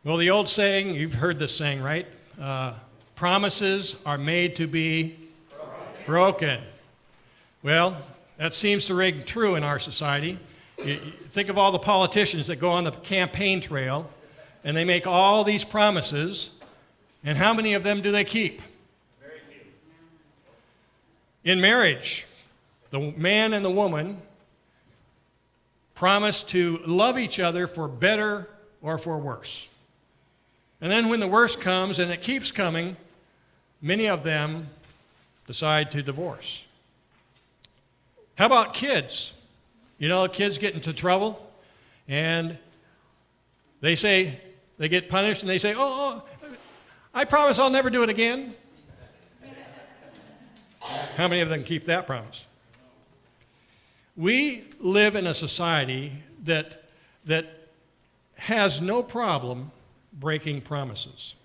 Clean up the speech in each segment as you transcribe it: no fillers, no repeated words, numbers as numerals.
Well, the old saying, you've heard this saying, right? Promises are made to be broken. Well, that seems to ring true in our society. You think of all the politicians that go on the campaign trail, and they make all these promises, and how many of them do they keep? Very few. In marriage, the man and the woman promise to love each other for better or for worse. And then when the worst comes, and it keeps coming, many of them decide to divorce. How about kids? You know, kids get into trouble, and they say, they get punished, and they say, oh, I promise I'll never do it again. How many of them keep that promise? We live in a society that has no problem breaking promises.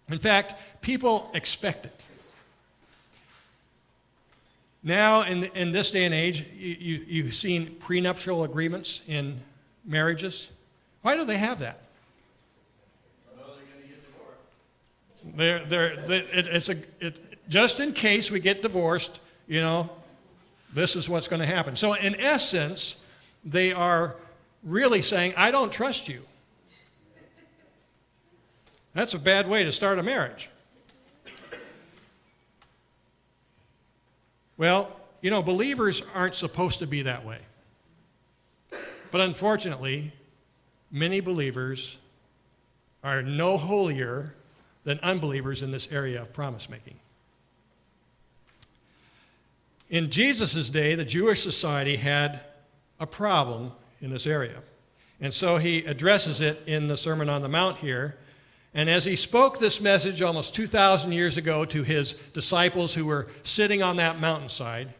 In fact, people expect it. Now, in this day and age, you've seen prenuptial agreements in marriages. Why do they have that? They're going to get divorced. Just in case we get divorced, you know, this is what's going to happen. So in essence, they are really saying, I don't trust you. That's a bad way to start a marriage. Well, you know, believers aren't supposed to be that way. But unfortunately, many believers are no holier than unbelievers in this area of promise making. In Jesus' day, the Jewish society had a problem in this area. And so he addresses it in the Sermon on the Mount here. And as he spoke this message almost 2,000 years ago to his disciples who were sitting on that mountainside,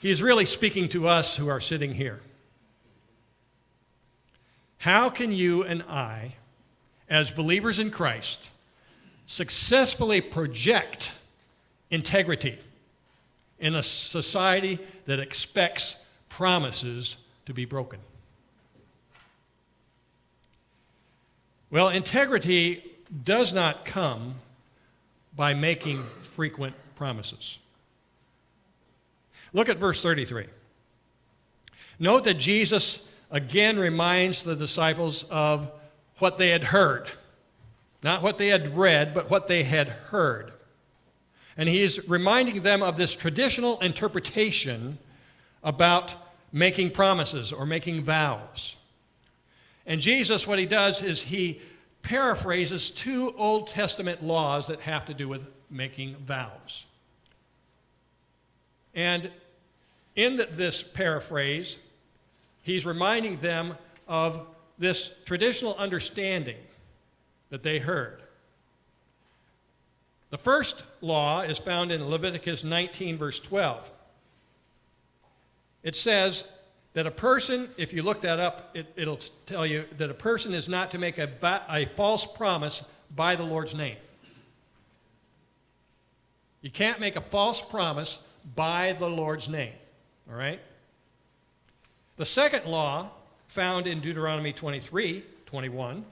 he's really speaking to us who are sitting here. How can you and I, as believers in Christ, successfully project integrity in a society that expects promises to be broken? Well, integrity does not come by making frequent promises. Look at verse 33. Note that Jesus again reminds the disciples of what they had heard. Not what they had read, but what they had heard. And he's reminding them of this traditional interpretation about making promises or making vows. And Jesus, what he does is he paraphrases two Old Testament laws that have to do with making vows. And in this paraphrase, he's reminding them of this traditional understanding that they heard. The first law is found in Leviticus 19, verse 12. It says that a person, if you look that up, it'll tell you that a person is not to make a false promise by the Lord's name. You can't make a false promise by the Lord's name, all right? The second law, found in Deuteronomy 23:21,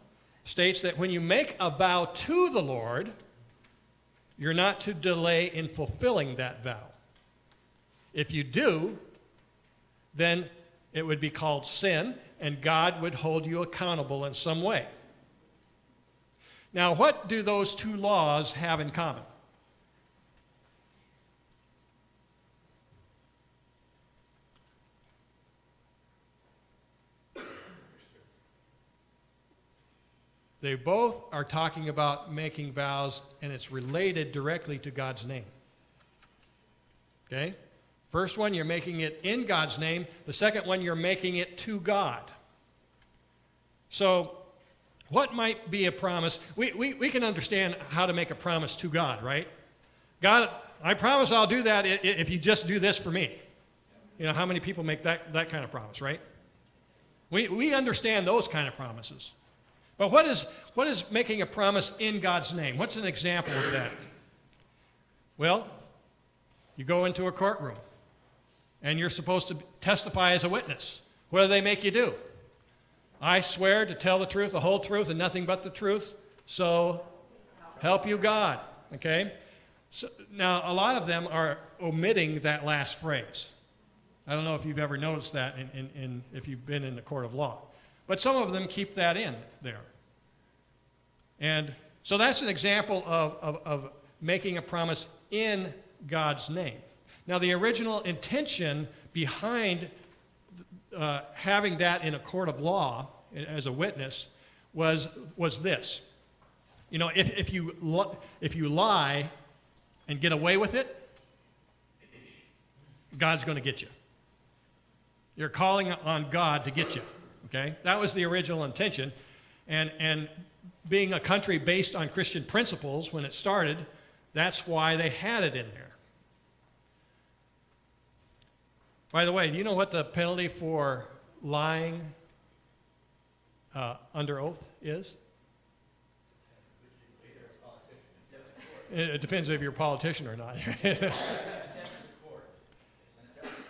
states that when you make a vow to the Lord, you're not to delay in fulfilling that vow. If you do, then it would be called sin, and God would hold you accountable in some way. Now, what do those two laws have in common? They both are talking about making vows, and it's related directly to God's name. Okay? First one, you're making it in God's name. The second one, you're making it to God. So, what might be a promise? We can understand how to make a promise to God, right? God, I promise I'll do that if you just do this for me. You know, how many people make that kind of promise, right? We understand those kind of promises. But what is making a promise in God's name? What's an example of that? Well, you go into a courtroom, and you're supposed to testify as a witness. What do they make you do? I swear to tell the truth, the whole truth, and nothing but the truth, so help you God. Okay? So, now, a lot of them are omitting that last phrase. I don't know if you've ever noticed that if you've been in the court of law. But some of them keep that in there. And so that's an example of making a promise in God's name. Now, the original intention behind having that in a court of law as a witness was this. You know, if you lie and get away with it, God's going to get you. You're calling on God to get you. Okay? That was the original intention. And being a country based on Christian principles when it started, that's why they had it in there. By the way, do you know what the penalty for lying under oath is? It depends if you're a politician or not.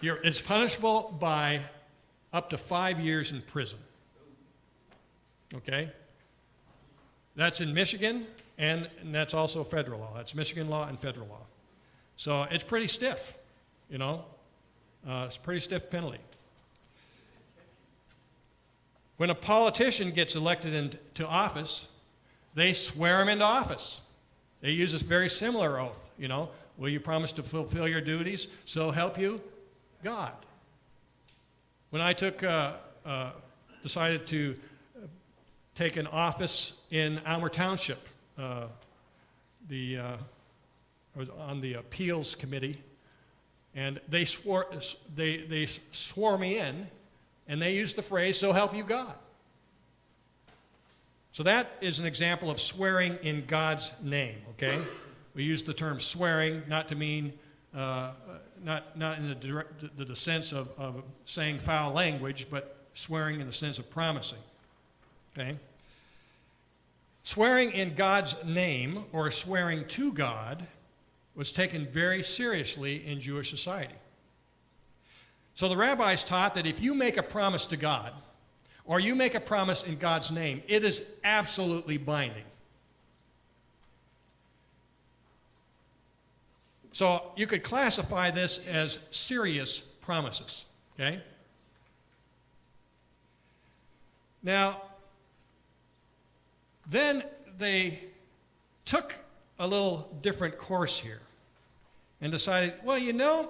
It's punishable by up to 5 years in prison. Okay? That's in Michigan, and that's also federal law. That's Michigan law and federal law. So it's pretty stiff, you know. It's a pretty stiff penalty. When a politician gets elected into office, they swear him into office. They use this very similar oath, you know. Will you promise to fulfill your duties? So help you God. When I decided to take an office in Almer Township, I was on the appeals committee, and they swore me in, and they used the phrase, so help you God. So that is an example of swearing in God's name, okay? We use the term swearing not to mean, not in the sense of saying foul language, but swearing in the sense of promising, okay? Swearing in God's name, or swearing to God, was taken very seriously in Jewish society. So the rabbis taught that if you make a promise to God, or you make a promise in God's name, it is absolutely binding. So you could classify this as serious promises, okay? Now, then they took a little different course here and decided, well, you know,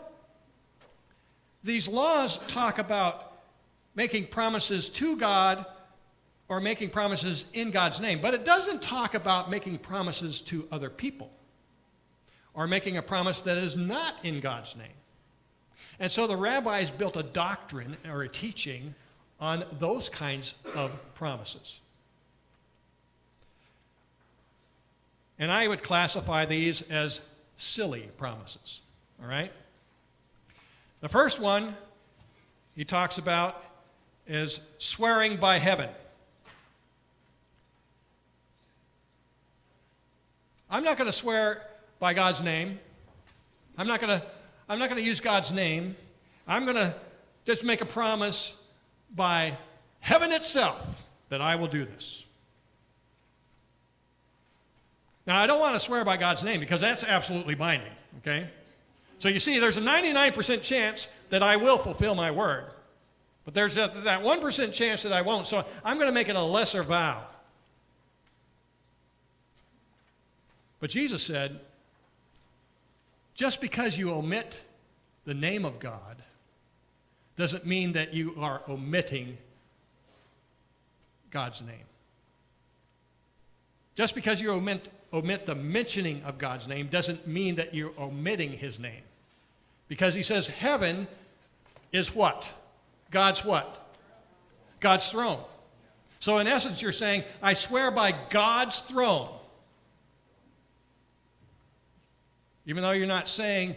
these laws talk about making promises to God or making promises in God's name, but it doesn't talk about making promises to other people or making a promise that is not in God's name. And so the rabbis built a doctrine or a teaching on those kinds of promises. And I would classify these as silly promises, all right? The first one he talks about is swearing by heaven. I'm not going to swear by God's name. I'm not going to use God's name. I'm going to just make a promise by heaven itself that I will do this. Now, I don't want to swear by God's name because that's absolutely binding, okay? So you see, there's a 99% chance that I will fulfill my word. But there's that 1% chance that I won't. So I'm going to make it a lesser vow. But Jesus said, just because you omit the name of God doesn't mean that you are omitting God's name. Just because you omit the mentioning of God's name doesn't mean that you're omitting his name. Because he says heaven is what? God's what? God's throne. So in essence, you're saying, I swear by God's throne. Even though you're not saying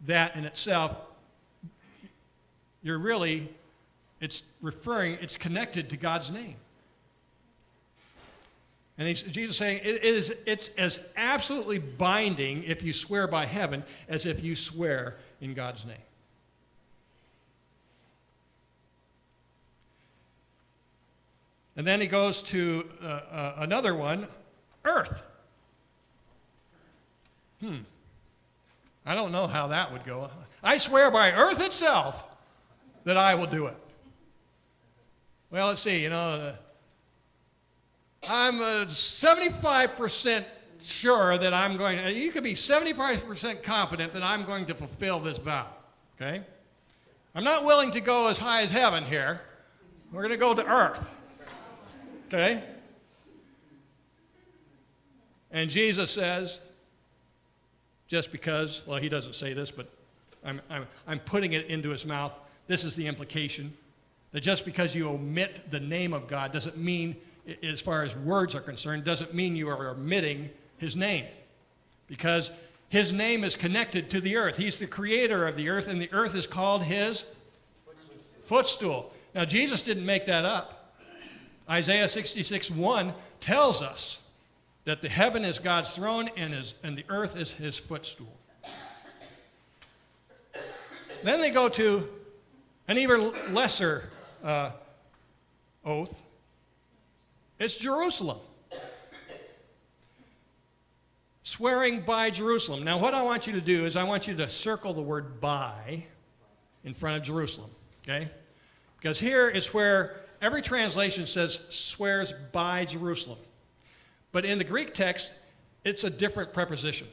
that in itself, you're really, it's connected to God's name. And Jesus is saying it's as absolutely binding if you swear by heaven as if you swear in God's name. And then he goes to another one, earth. I don't know how that would go. I swear by earth itself that I will do it. Well, let's see, I'm 75% sure that I'm going to, you could be 75% confident that I'm going to fulfill this vow, okay? I'm not willing to go as high as heaven here. We're going to go to earth, okay? And Jesus says, just because, well, he doesn't say this, but I'm putting it into his mouth. This is the implication, that just because you omit the name of God doesn't mean, as far as words are concerned, doesn't mean you are omitting his name. Because his name is connected to the earth. He's the creator of the earth, and the earth is called his footstool. Now, Jesus didn't make that up. Isaiah 66:1 tells us that the heaven is God's throne and the earth is his footstool. Then they go to an even lesser oath. It's Jerusalem. Swearing by Jerusalem. Now, what I want you to do is I want you to circle the word by in front of Jerusalem, okay? Because here is where every translation says swears by Jerusalem. But in the Greek text, it's a different preposition.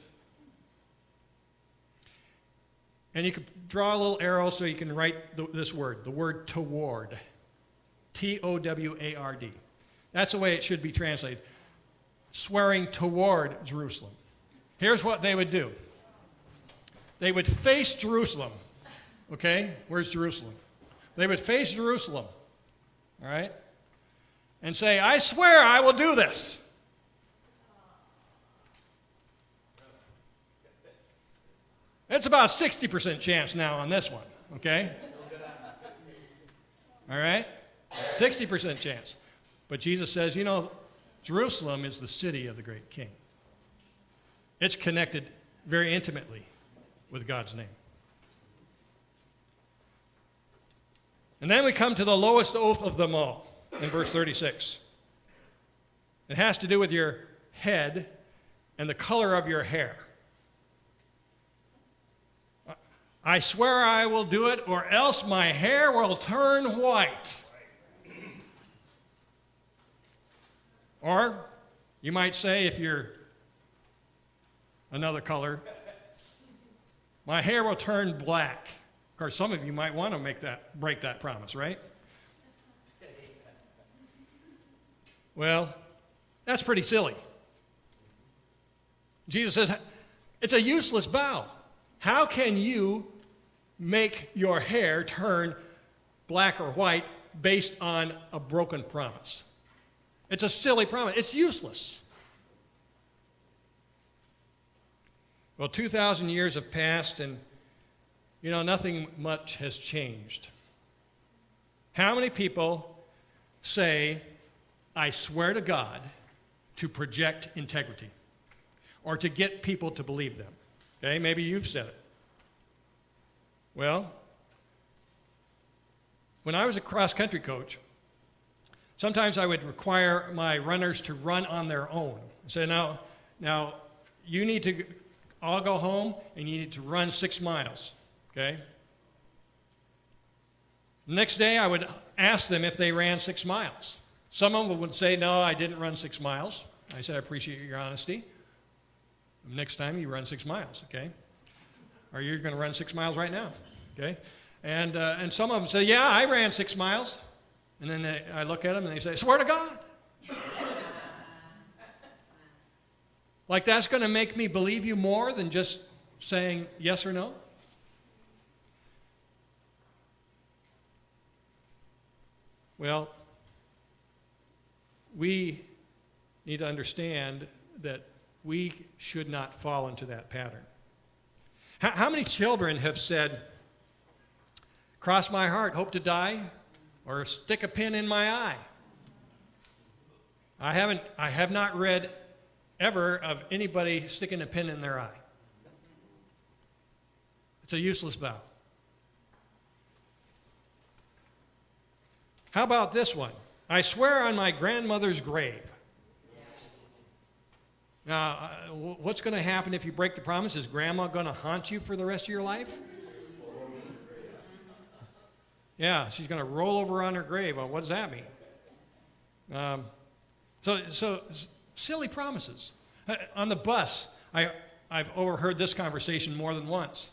And you can draw a little arrow so you can write this word, the word toward. T-O-W-A-R-D. That's the way it should be translated. Swearing toward Jerusalem. Here's what they would do. They would face Jerusalem. Okay? Where's Jerusalem? They would face Jerusalem. All right? And say, I swear I will do this. It's about 60% chance now on this one, okay? All right? 60% chance. But Jesus says, Jerusalem is the city of the great king. It's connected very intimately with God's name. And then we come to the lowest oath of them all in verse 36. It has to do with your head and the color of your hair. I swear I will do it, or else my hair will turn white. Or you might say, if you're another color, my hair will turn black. Of course, some of you might want to break that promise, right? Well, that's pretty silly. Jesus says, it's a useless vow. How can you make your hair turn black or white based on a broken promise? It's a silly promise. It's useless. Well, 2,000 years have passed, and, nothing much has changed. How many people say, I swear to God, to project integrity or to get people to believe them? Okay, maybe you've said it. Well, when I was a cross-country coach, sometimes I would require my runners to run on their own. Say, now you need to all go home and you need to run 6 miles, okay? The next day I would ask them if they ran 6 miles. Some of them would say, no, I didn't run 6 miles. I said, I appreciate your honesty. Next time you run 6 miles, okay? Or you're going to run 6 miles right now, okay? And some of them say, yeah, I ran 6 miles. And then I look at them and they say, swear to God. Like that's going to make me believe you more than just saying yes or no? Well, we need to understand that we should not fall into that pattern. How many children have said, cross my heart, hope to die, or stick a pin in my eye? I have not read ever of anybody sticking a pin in their eye. It's a useless vow. How about this one? I swear on my grandmother's grave. Now, what's going to happen if you break the promise? Is grandma going to haunt you for the rest of your life? Yeah, she's going to roll over on her grave. Well, what does that mean? So silly promises. On the bus, I've overheard this conversation more than once.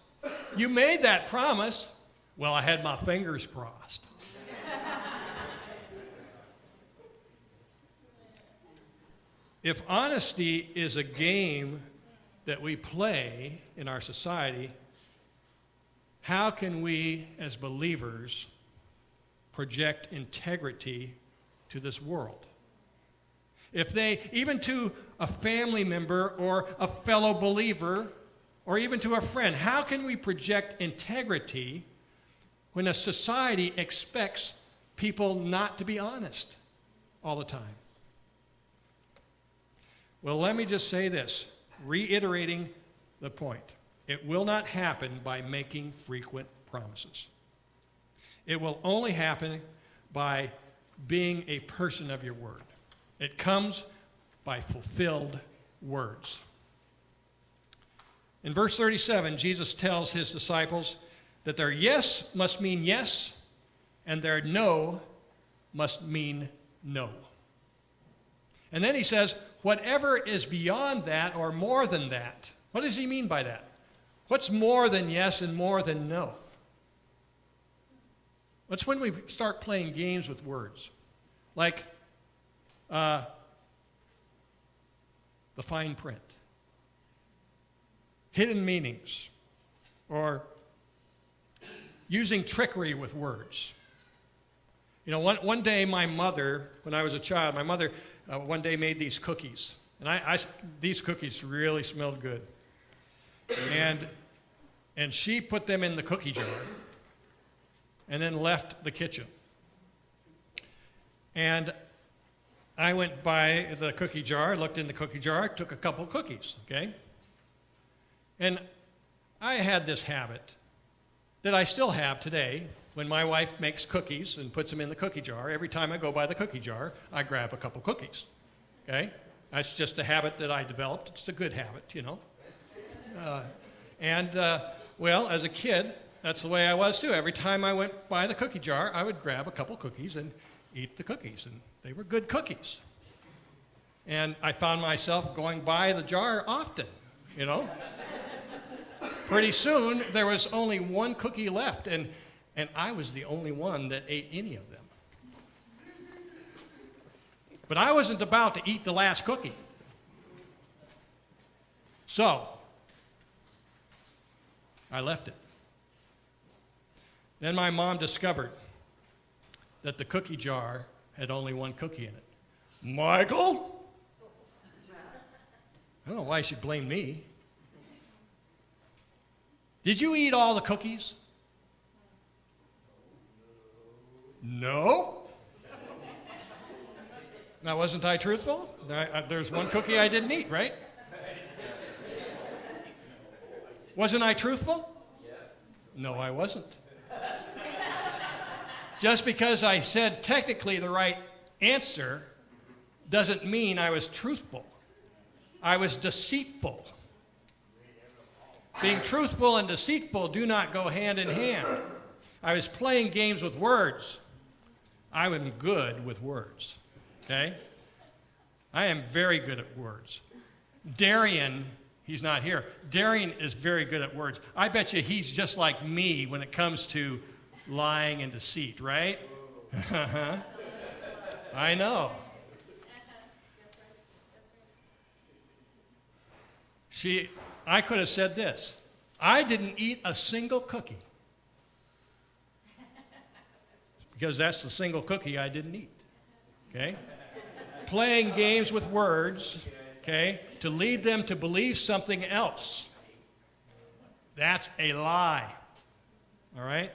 You made that promise. Well, I had my fingers crossed. If honesty is a game that we play in our society, how can we as believers project integrity to this world? If they, even to a family member or a fellow believer or even to a friend, how can we project integrity when a society expects people not to be honest all the time? Well, let me just say this, reiterating the point. It will not happen by making frequent promises. It will only happen by being a person of your word. It comes by fulfilled words. In verse 37, Jesus tells his disciples that their yes must mean yes, and their no must mean no. And then he says, whatever is beyond that or more than that. What does he mean by that? What's more than yes and more than no? That's when we start playing games with words. Like the fine print, hidden meanings, or using trickery with words. You know, one day my mother, when I was a child, my mother one day made these cookies. And these cookies really smelled good. And she put them in the cookie jar and then left the kitchen. And I went by the cookie jar, looked in the cookie jar, took a couple cookies, okay? And I had this habit that I still have today. When my wife makes cookies and puts them in the cookie jar, every time I go by the cookie jar, I grab a couple cookies, okay? That's just a habit that I developed. It's a good habit, you know. Well, as a kid, that's the way I was too. Every time I went by the cookie jar, I would grab a couple cookies and eat the cookies, and they were good cookies. And I found myself going by the jar often, you know. Pretty soon, there was only one cookie left, and I was the only one that ate any of them. But I wasn't about to eat the last cookie. So, I left it. Then my mom discovered that the cookie jar had only one cookie in it. Michael? I don't know why she blamed me. Did you eat all the cookies? No. Now, wasn't I truthful? There's one cookie I didn't eat, right? Wasn't I truthful? No, I wasn't. Just because I said technically the right answer doesn't mean I was truthful. I was deceitful. Being truthful and deceitful do not go hand in hand. I was playing games with words. I am good with words, okay? I am very good at words. Darian, he's not here. Darian is very good at words. I bet you he's just like me when it comes to lying and deceit, right? I know. I could have said this. I didn't eat a single cookie. Because that's the single cookie I didn't eat. Okay? Playing games with words, okay, to lead them to believe something else. That's a lie. All right?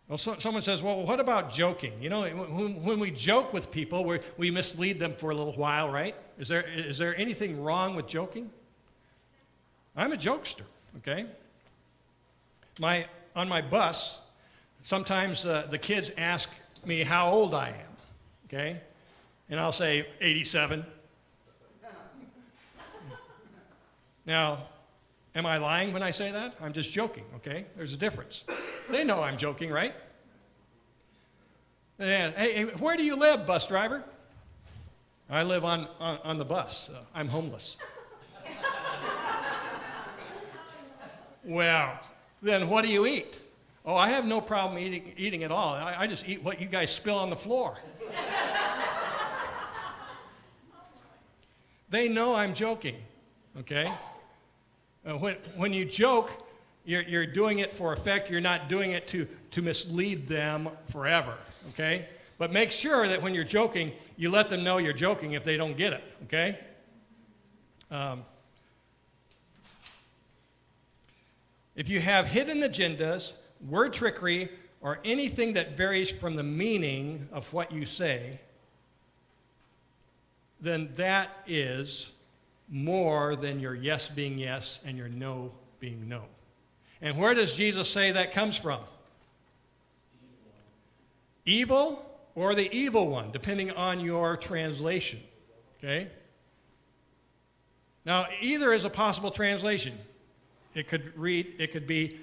Well, someone says, well, what about joking? You know, when we joke with people, we mislead them for a little while, right? Is there anything wrong with joking? I'm a jokester, okay? On my bus, Sometimes the kids ask me how old I am, okay? And I'll say 87. Now, am I lying when I say that? I'm just joking, okay? There's a difference. They know I'm joking, right? Yeah. Hey, where do you live, bus driver? I live on the bus. I'm homeless. Well, then what do you eat? Oh, I have no problem eating at all. I just eat what you guys spill on the floor. They know I'm joking, okay? When you joke, you're doing it for effect. You're not doing it to mislead them forever, okay? But make sure that when you're joking, you let them know you're joking if they don't get it, okay? If you have hidden agendas, word trickery, or anything that varies from the meaning of what you say, then that is more than your yes being yes and your no being no. And where does Jesus say that comes from? Evil or the evil one, depending on your translation. Okay? Now, either is a possible translation. It could be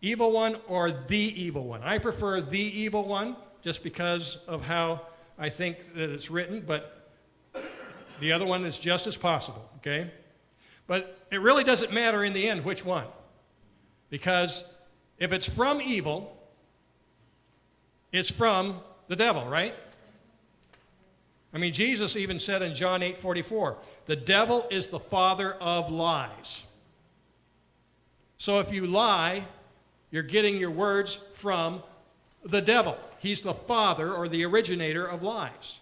evil one or the evil one. I prefer the evil one just because of how I think that it's written, but the other one is just as possible, okay? But it really doesn't matter in the end which one. Because if it's from evil, it's from the devil, right? I mean, Jesus even said in John 8:44, the devil is the father of lies. So if you lie, you're getting your words from the devil. He's the father or the originator of lies.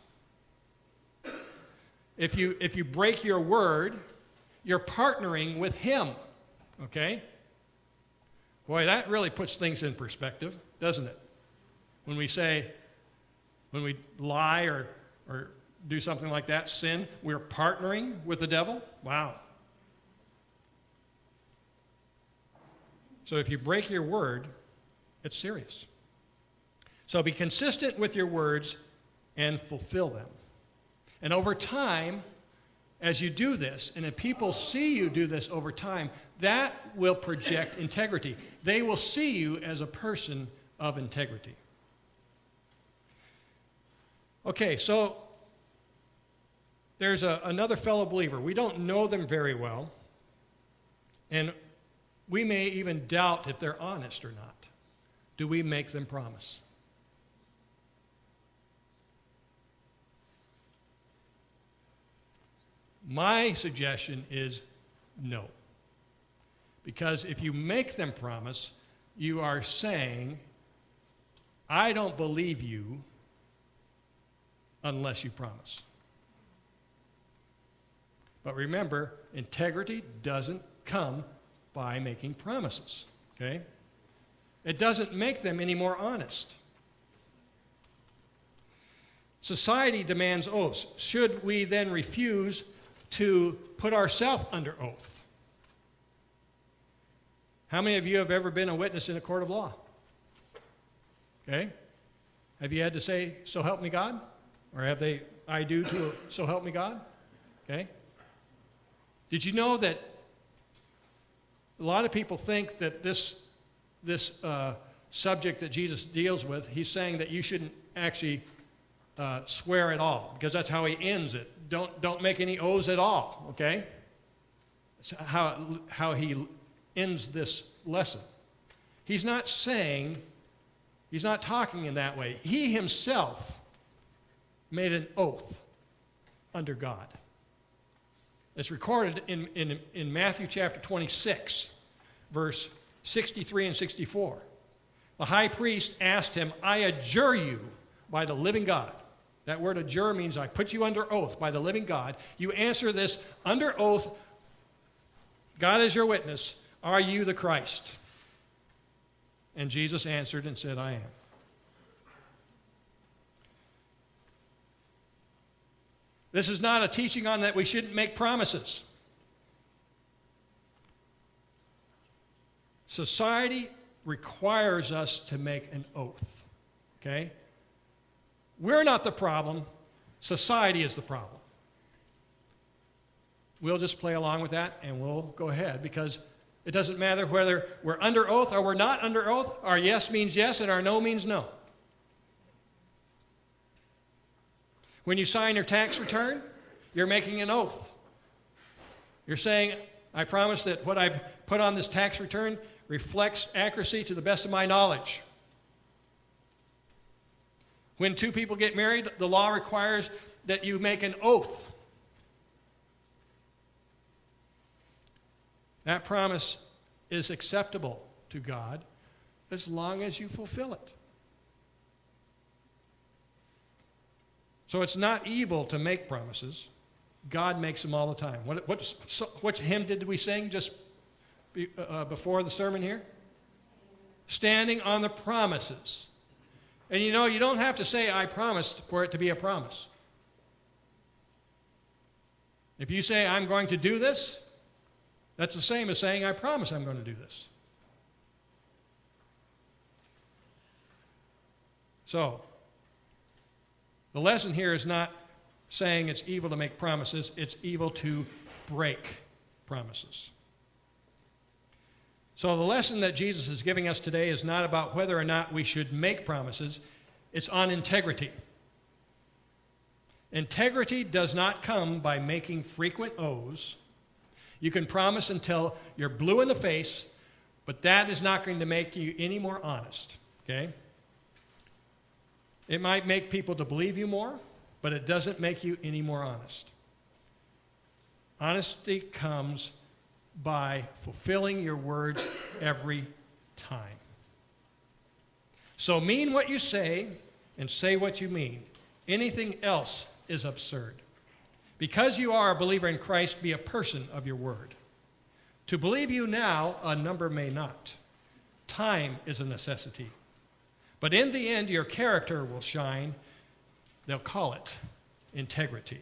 If you break your word, you're partnering with him, okay? Boy, that really puts things in perspective, doesn't it? When we lie or do something like that, sin, we're partnering with the devil? Wow. So if you break your word, it's serious. So be consistent with your words and fulfill them. And over time, as you do this, and if people see you do this over time, that will project integrity. They will see you as a person of integrity. Okay, so there's another fellow believer. We don't know them very well, and we may even doubt if they're honest or not. Do we make them promise? My suggestion is no. Because if you make them promise, you are saying, I don't believe you unless you promise. But remember, integrity doesn't come by making promises, okay? It doesn't make them any more honest. Society demands oaths. Should we then refuse to put ourselves under oath? How many of you have ever been a witness in a court of law? Okay? Have you had to say, so help me God? Or have they, I do to, so help me God? Okay? Did you know that a lot of people think that this subject that Jesus deals with, he's saying that you shouldn't actually swear at all, because that's how he ends it. Don't make any oaths at all, okay? That's how he ends this lesson. He's not talking in that way. He himself made an oath under God. It's recorded in Matthew chapter 26, verse 63 and 64. The high priest asked him, I adjure you by the living God. That word adjure means I put you under oath by the living God. You answer this under oath, God is your witness, are you the Christ? And Jesus answered and said, I am. This is not a teaching on that we shouldn't make promises. Society requires us to make an oath. Okay? We're not the problem. Society is the problem. We'll just play along with that and we'll go ahead because it doesn't matter whether we're under oath or we're not under oath. Our yes means yes and our no means no. When you sign your tax return, you're making an oath. You're saying, I promise that what I've put on this tax return reflects accuracy to the best of my knowledge. When two people get married, the law requires that you make an oath. That promise is acceptable to God as long as you fulfill it. So it's not evil to make promises. God makes them all the time. What hymn did we sing just before the sermon here? Standing on the promises. And you know, you don't have to say, I promised, for it to be a promise. If you say, I'm going to do this, that's the same as saying, I promise I'm going to do this. So, the lesson here is not saying it's evil to make promises, it's evil to break promises. So the lesson that Jesus is giving us today is not about whether or not we should make promises, it's on integrity. Integrity does not come by making frequent oaths. You can promise until you're blue in the face, but that is not going to make you any more honest, okay? It might make people to believe you more, but it doesn't make you any more honest. Honesty comes by fulfilling your words every time. So mean what you say and say what you mean. Anything else is absurd. Because you are a believer in Christ, be a person of your word. To believe you now, a number may not. Time is a necessity. But in the end, your character will shine. They'll call it integrity.